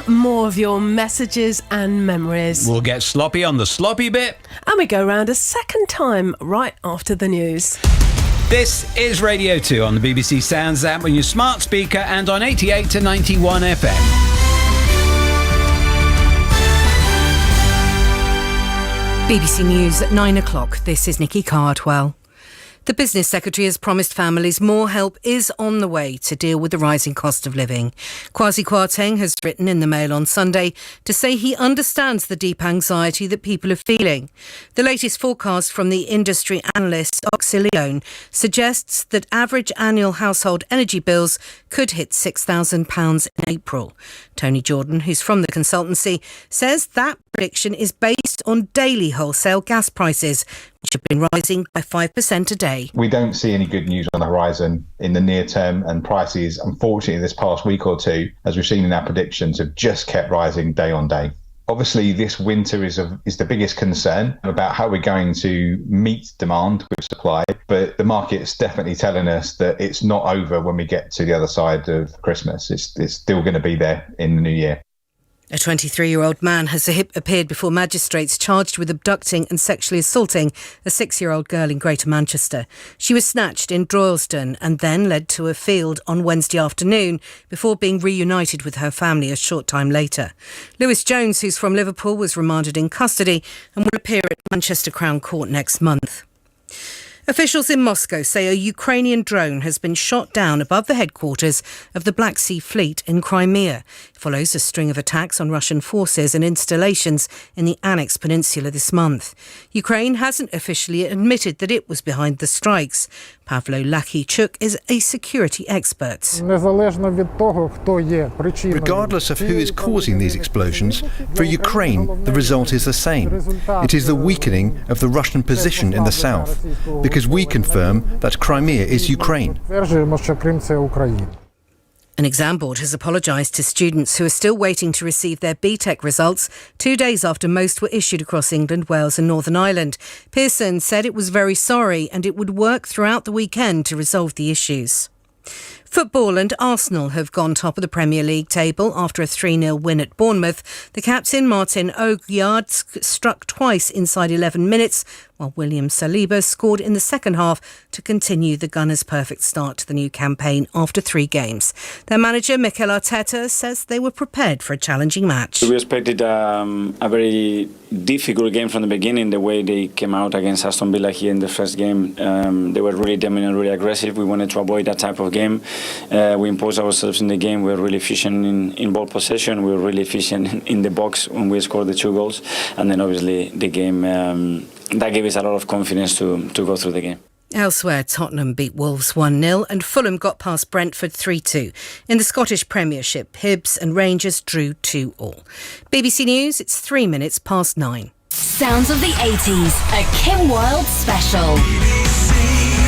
more of your messages and memories. We'll get sloppy on the sloppy bit. And we go round a second time right after the news. This is Radio 2 on the BBC Sounds app on your smart speaker and on 88 to 91 FM. BBC News at 9 o'clock. This is Nikki Cardwell. The Business Secretary has promised families more help is on the way to deal with the rising cost of living. Kwasi Kwarteng has written in the Mail on Sunday to say he understands the deep anxiety that people are feeling. The latest forecast from the industry analyst Auxilione suggests that average annual household energy bills could hit £6,000 in April. Tony Jordan, who's from the consultancy, says that prediction is based on daily wholesale gas prices, which have been rising by 5% a day. We don't see any good news on the horizon in the near term, and prices, unfortunately, this past week or two, as we've seen in our predictions, have just kept rising day on day. Obviously, this winter is the biggest concern about how we're going to meet demand with supply, but the market's definitely telling us that it's not over when we get to the other side of Christmas. It's still going to be there in the new year. A 23-year-old man has appeared before magistrates charged with abducting and sexually assaulting a 6-year-old girl in Greater Manchester. She was snatched in Droylsden and then led to a field on Wednesday afternoon before being reunited with her family a short time later. Lewis Jones, who's from Liverpool, was remanded in custody and will appear at Manchester Crown Court next month. Officials in Moscow say a Ukrainian drone has been shot down above the headquarters of the Black Sea Fleet in Crimea. It follows a string of attacks on Russian forces and installations in the Annexed Peninsula this month. Ukraine hasn't officially admitted that it was behind the strikes. Pavlo Lakichuk is a security expert. Regardless of who is causing these explosions, for Ukraine the result is the same. It is the weakening of the Russian position in the south, because we confirm that Crimea is Ukraine. An exam board has apologised to students who are still waiting to receive their BTEC results 2 days after most were issued across England, Wales and Northern Ireland. Pearson said it was very sorry and it would work throughout the weekend to resolve the issues. Football and Arsenal have gone top of the Premier League table after a 3-0 win at Bournemouth. The captain, Martin Odegaard, struck twice inside 11 minutes, while William Saliba scored in the second half to continue the Gunners' perfect start to the new campaign after 3 games. Their manager, Mikel Arteta, says they were prepared for a challenging match. We expected a very difficult game from the beginning, the way they came out against Aston Villa here in the first game. They were really dominant, really aggressive. We wanted to avoid that type of game. We imposed ourselves in the game. We were really efficient in ball possession. We were really efficient in the box when we scored the 2 goals. And then obviously the game, that gave us a lot of confidence to go through the game. Elsewhere, Tottenham beat Wolves 1-0 and Fulham got past Brentford 3-2. In the Scottish Premiership, Hibs and Rangers drew 2-2. BBC News, it's 3 minutes past 9. Sounds of the 80s, a Kim Wilde special. BBC.